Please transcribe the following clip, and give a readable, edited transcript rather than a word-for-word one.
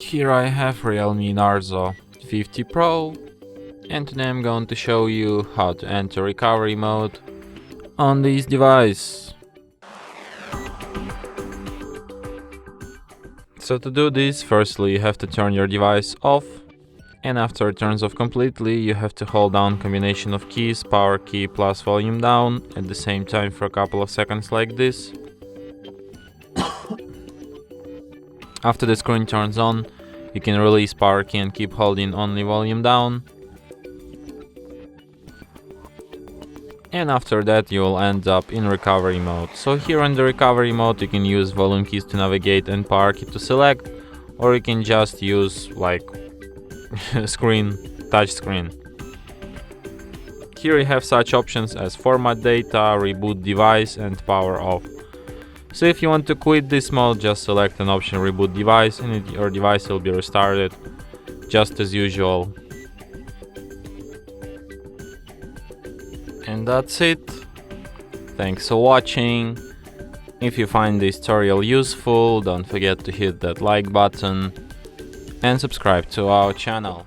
Here I have REALME Narzo 50 Pro, and today I'm going to show you how to enter recovery mode on this device. So to do this, firstly you have to turn your device off, and after it turns off completely you have to hold down combination of keys, power key plus volume down at the same time for a couple of seconds like this. After the screen turns on, you can release power key and keep holding only volume down. And after that you will end up in recovery mode. So here in the recovery mode you can use volume keys to navigate and power key to select, or you can just use like touch screen. Here you have such options as format data, reboot device and power off. So if you want to quit this mode, just select an option reboot device and your device will be restarted just as usual. And that's it. Thanks for watching. If you find this tutorial useful, don't forget to hit that like button and subscribe to our channel.